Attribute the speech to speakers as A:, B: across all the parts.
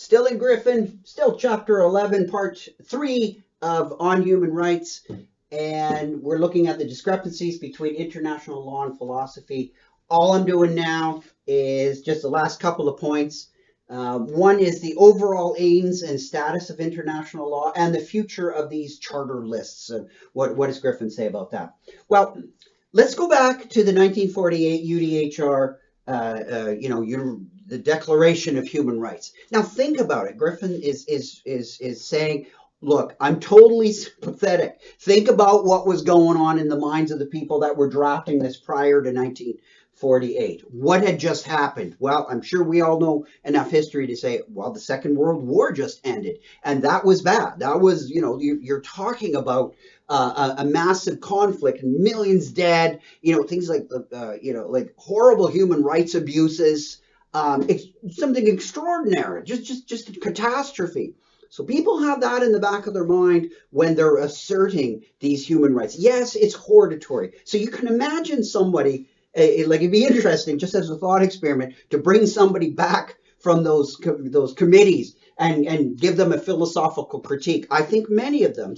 A: Still in Griffin, still chapter 11, part 3 of On Human Rights. And we're looking at the discrepancies between international law and philosophy. All I'm doing now is just the last couple of points. One is the overall aims and status of international law and the future of these charter lists. What does Griffin say about that? Well, let's go back to the 1948 UDHR, the Declaration of Human Rights. Now think about it. Griffin is saying, look, I'm totally sympathetic. Think about what was going on in the minds of the people that were drafting this prior to 1948. What had just happened? Well, I'm sure we all know enough history to say, well, the Second World War just ended, and that was bad. That was, you're talking about a massive conflict and millions dead, things like, like horrible human rights abuses, something extraordinary, just a catastrophe. So people have that in the back of their mind when they're asserting these human rights. Yes, it's hortatory. So you can imagine somebody, it'd be interesting, just as a thought experiment, to bring somebody back from those committees and give them a philosophical critique. I think many of them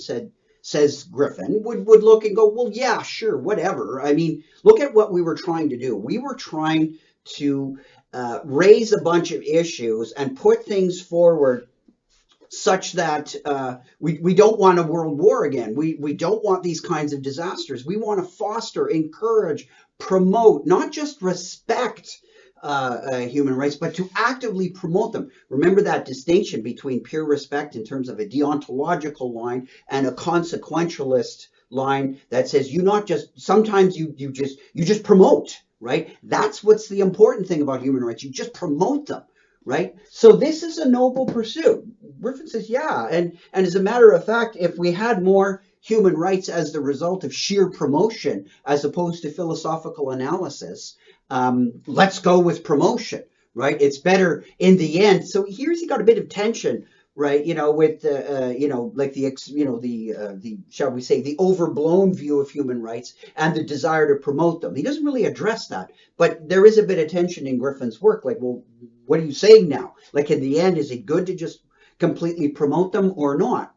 A: says Griffin, would look and go, well, yeah, sure, whatever. I mean, look at what we were trying to do. We were trying to raise a bunch of issues and put things forward such that we don't want a world war again. We don't want these kinds of disasters. We want to foster, encourage, promote, not just respect human rights, but to actively promote them. Remember that distinction between pure respect in terms of a deontological line and a consequentialist line that says sometimes you just promote, right? That's what's the important thing about human rights. You just promote them, right? So this is a noble pursuit. Griffin says, yeah. And as a matter of fact, if we had more human rights as the result of sheer promotion as opposed to philosophical analysis, let's go with promotion, right? It's better in the end. So here's you got a bit of tension, right? With shall we say, the overblown view of human rights and the desire to promote them. He doesn't really address that, but there is a bit of tension in Griffin's work. Like, well, what are you saying now? Like, in the end, is it good to just completely promote them or not?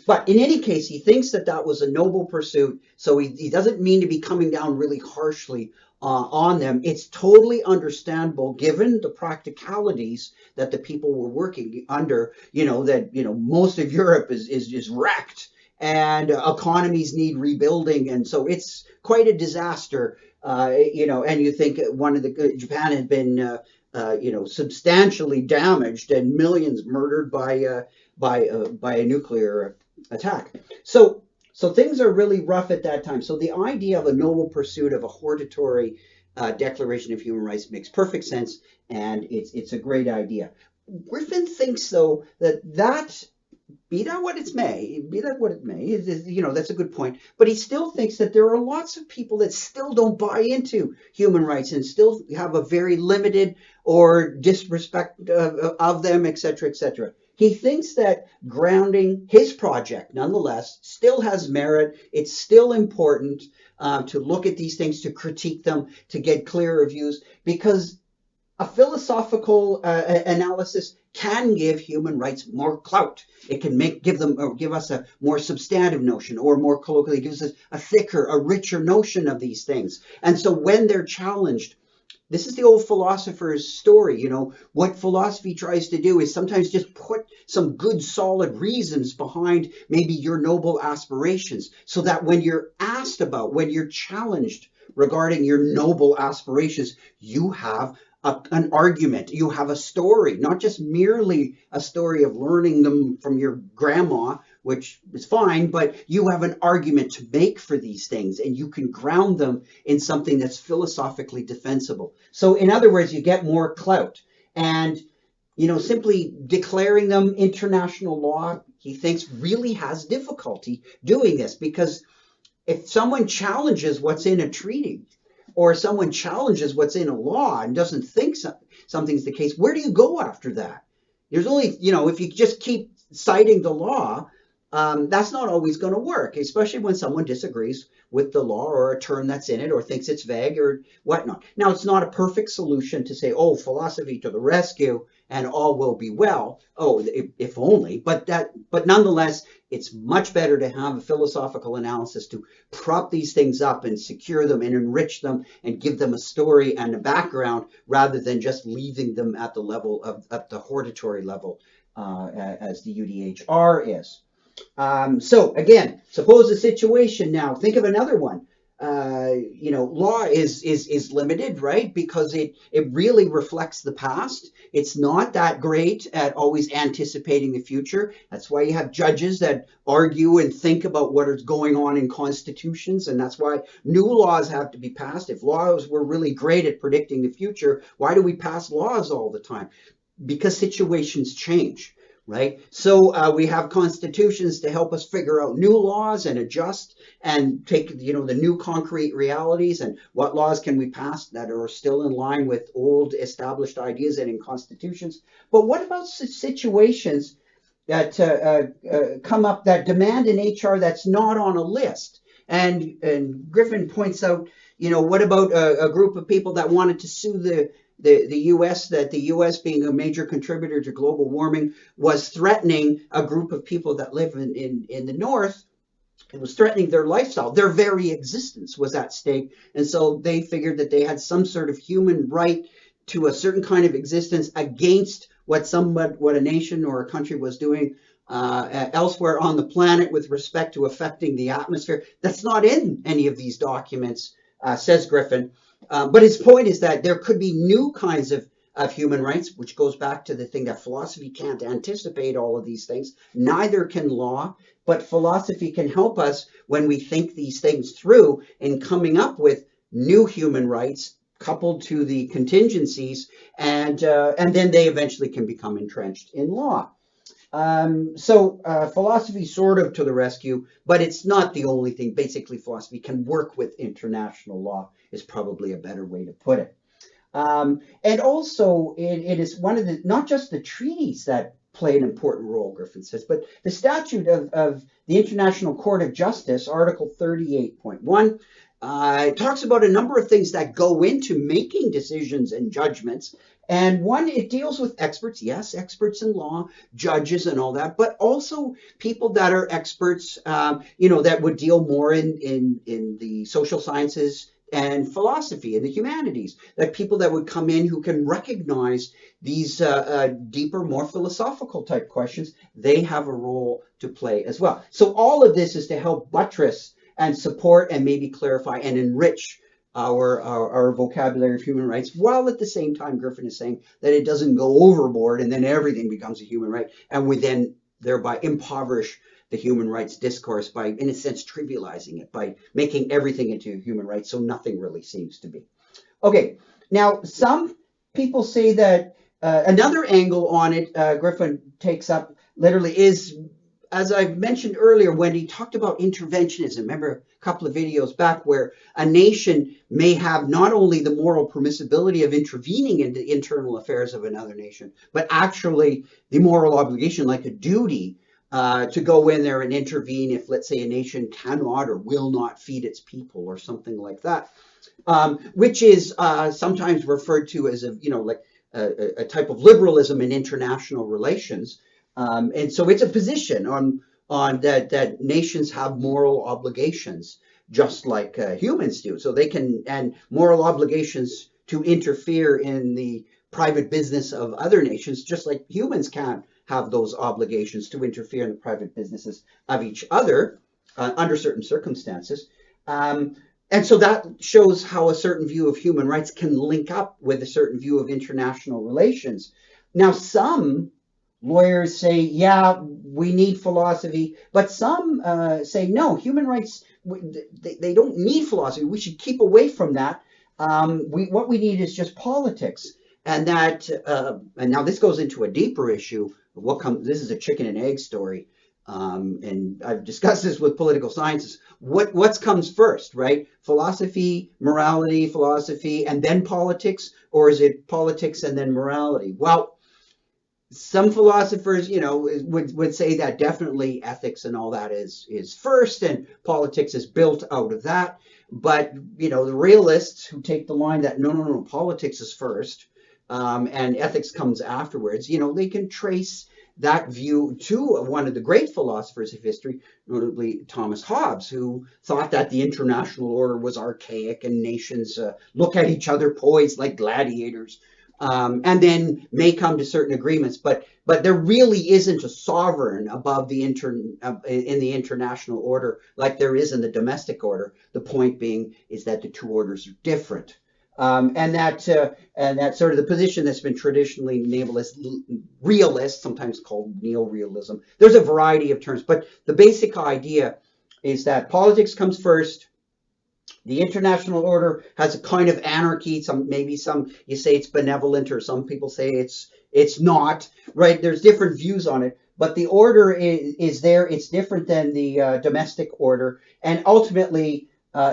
A: But in any case, he thinks that was a noble pursuit. So he doesn't mean to be coming down really harshly on them. It's totally understandable given the practicalities that the people were working under, most of Europe is wrecked and economies need rebuilding. And so it's quite a disaster, and you think Japan had been, substantially damaged and millions murdered by a nuclear attack. So things are really rough at that time. So the idea of a noble pursuit of a hortatory Declaration of Human Rights makes perfect sense, and it's a great idea. Griffin thinks, though, that be that what it may, that's a good point. But he still thinks that there are lots of people that still don't buy into human rights and still have a very limited or disrespect of them, etc., etc. He thinks that grounding his project, nonetheless, still has merit. It's still important to look at these things, to critique them, to get clearer views, because a philosophical analysis can give human rights more clout. It can give us a more substantive notion, or more colloquially, gives us a thicker, a richer notion of these things. And so when they're challenged, this is the old philosopher's story. What philosophy tries to do is sometimes just put some good, solid reasons behind maybe your noble aspirations, so that when you're challenged regarding your noble aspirations, you have an argument, you have a story, not just merely a story of learning them from your grandma, which is fine, but you have an argument to make for these things, and you can ground them in something that's philosophically defensible. So in other words, you get more clout. And, simply declaring them international law, he thinks, really has difficulty doing this, because if someone challenges what's in a treaty, or someone challenges what's in a law and doesn't think something's the case, where do you go after that? There's only, if you just keep citing the law, that's not always going to work, especially when someone disagrees with the law or a term that's in it or thinks it's vague or whatnot. Now, it's not a perfect solution to say, oh, philosophy to the rescue and all will be well. Oh, if only. But nonetheless, it's much better to have a philosophical analysis to prop these things up and secure them and enrich them and give them a story and a background rather than just leaving them at the level of at the hortatory level as the UDHR is. So again, suppose a situation now, think of another one. Law is limited, right? Because it really reflects the past. It's not that great at always anticipating the future. That's why you have judges that argue and think about what is going on in constitutions, and that's why new laws have to be passed. If laws were really great at predicting the future, why do we pass laws all the time? Because situations change. Right. So we have constitutions to help us figure out new laws and adjust and take, the new concrete realities and what laws can we pass that are still in line with old established ideas and in constitutions. But what about situations that come up that demand an HR that's not on a list? And Griffin points out, what about a group of people that wanted to sue the U.S., that the U.S. being a major contributor to global warming was threatening a group of people that live in the north. It was threatening their lifestyle. Their very existence was at stake. And so they figured that they had some sort of human right to a certain kind of existence against what a nation or a country was doing elsewhere on the planet with respect to affecting the atmosphere. That's not in any of these documents, says Griffin. But his point is that there could be new kinds of human rights, which goes back to the thing that philosophy can't anticipate all of these things. Neither can law, but philosophy can help us when we think these things through in coming up with new human rights coupled to the contingencies, and then they eventually can become entrenched in law. So philosophy sort of to the rescue, but it's not the only thing. Basically, philosophy can work with international law is probably a better way to put it. And also, it is one of the, not just the treaties that play an important role, Griffin says, but the statute of the International Court of Justice, Article 38.1, talks about a number of things that go into making decisions and judgments. And one, it deals with experts, yes, experts in law, judges and all that, but also people that are experts, that would deal more in the social sciences and philosophy and the humanities, like people that would come in who can recognize these deeper, more philosophical type questions. They have a role to play as well. So all of this is to help buttress and support and maybe clarify and enrich our vocabulary of human rights, while at the same time Griffin is saying that it doesn't go overboard and then everything becomes a human right, and we then thereby impoverish the human rights discourse by, in a sense, trivializing it, by making everything into human rights, so nothing really seems to be. Okay, now some people say that another angle on it, Griffin takes up literally, is, as I mentioned earlier, when he talked about interventionism, remember a couple of videos back, where a nation may have not only the moral permissibility of intervening in the internal affairs of another nation, but actually the moral obligation, like a duty, to go in there and intervene if, let's say, a nation cannot or will not feed its people or something like that, which is sometimes referred to as a type of liberalism in international relations. And so it's a position on that nations have moral obligations, just like humans do. So they can, and moral obligations to interfere in the private business of other nations, just like humans can have those obligations to interfere in the private businesses of each other under certain circumstances. And so that shows how a certain view of human rights can link up with a certain view of international relations. Now, some lawyers say, yeah, we need philosophy, but some say, no, human rights, they don't need philosophy. We should keep away from that. What we need is just politics. And that, and now this goes into a deeper issue of what comes. This is a chicken and egg story. And I've discussed this with political scientists. What comes first, right? Philosophy, philosophy, and then politics? Or is it politics and then morality? Well, some philosophers, would say that definitely ethics and all that is first, and politics is built out of that. But the realists who take the line that no, no, no, politics is first, and ethics comes afterwards. They can trace that view to one of the great philosophers of history, notably Thomas Hobbes, who thought that the international order was archaic and nations look at each other poised like gladiators, and then may come to certain agreements. But there really isn't a sovereign above the in the international order like there is in the domestic order. The point being is that the two orders are different. And that sort of the position that's been traditionally labeled as realist, sometimes called neo-realism. There's a variety of terms, but the basic idea is that politics comes first. The international order has a kind of anarchy. Maybe some you say it's benevolent, or some people say it's not. Right? There's different views on it, but the order is there. It's different than the domestic order, and ultimately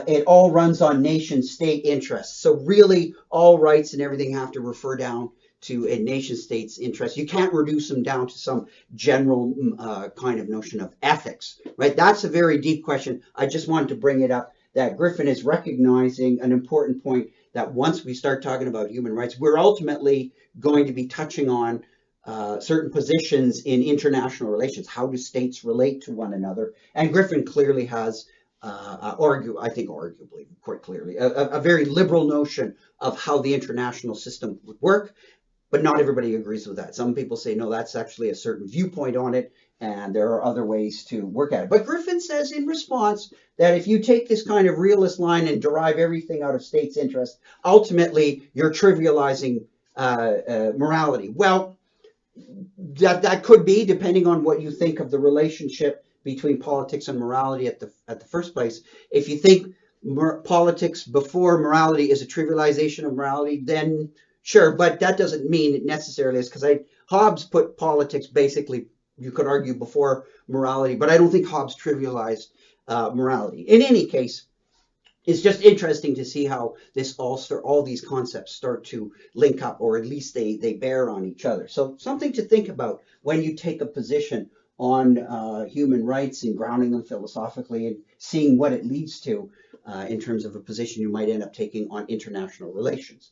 A: it all runs on nation-state interests. So really, all rights and everything have to refer down to a nation-state's interest. You can't reduce them down to some general kind of notion of ethics. Right? That's a very deep question. I just wanted to bring it up, that Griffin is recognizing an important point, that once we start talking about human rights, we're ultimately going to be touching on certain positions in international relations. How do states relate to one another? And Griffin clearly has, I think arguably, quite clearly, a very liberal notion of how the international system would work. But not everybody agrees with that. Some people say, no, that's actually a certain viewpoint on it, and there are other ways to work at it. But Griffin says in response that if you take this kind of realist line and derive everything out of states' interest, ultimately you're trivializing morality. Well, that could be, depending on what you think of the relationship between politics and morality at the first place. If you think politics before morality is a trivialization of morality, then sure, but that doesn't mean it necessarily is, because Hobbes put politics basically, you could argue, before morality, but I don't think Hobbes trivialized morality. In any case, it's just interesting to see how all these concepts start to link up, or at least they bear on each other. So something to think about when you take a position on human rights and grounding them philosophically and seeing what it leads to in terms of a position you might end up taking on international relations.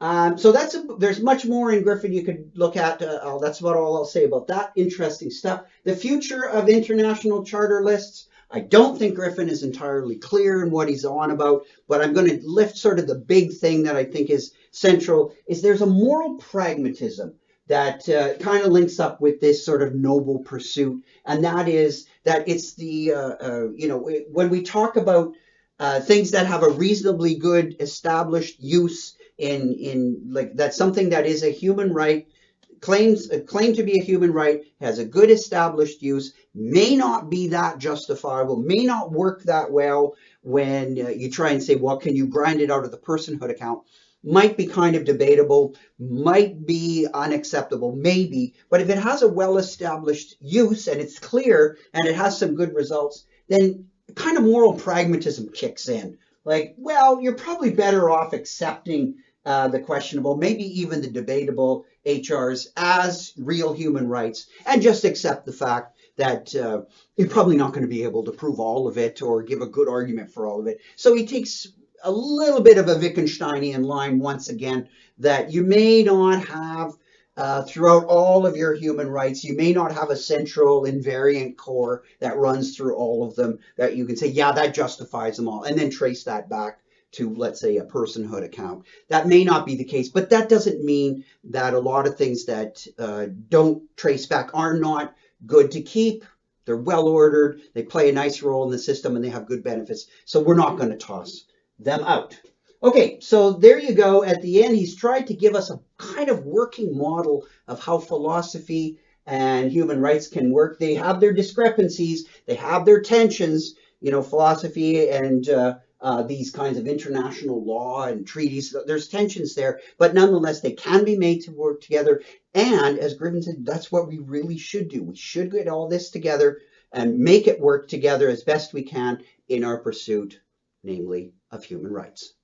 A: So there's much more in Griffin you could look at. That's about all I'll say about that. Interesting stuff. The future of international charter lists. I don't think Griffin is entirely clear in what he's on about, but I'm going to lift sort of the big thing that I think is central, is there's a moral pragmatism that kind of links up with this sort of noble pursuit. And that is that it's when we talk about things that have a reasonably good established use in like that's something that is a human right, claim to be a human right, has a good established use, may not be that justifiable, may not work that well when you try and say, well, can you grind it out of the personhood account? Might be kind of debatable, might be unacceptable, maybe, but if it has a well-established use and it's clear and it has some good results, then kind of moral pragmatism kicks in. Like, well, you're probably better off accepting the questionable, maybe even the debatable HRs as real human rights, and just accept the fact that you're probably not going to be able to prove all of it or give a good argument for all of it. So he takes a little bit of a Wittgensteinian line once again, that you may not have throughout all of your human rights, you may not have a central invariant core that runs through all of them that you can say, yeah, that justifies them all, and then trace that back to, let's say, a personhood account. That may not be the case, but that doesn't mean that a lot of things that don't trace back are not good to keep. They're well ordered, they play a nice role in the system, and they have good benefits. So we're not going to toss them out. Okay, so there you go. At the end, he's tried to give us a kind of working model of how philosophy and human rights can work. They have their discrepancies, they have their tensions, philosophy and these kinds of international law and treaties. There's tensions there, but nonetheless, they can be made to work together. And as Griffin said, that's what we really should do. We should get all this together and make it work together as best we can in our pursuit, namely of human rights.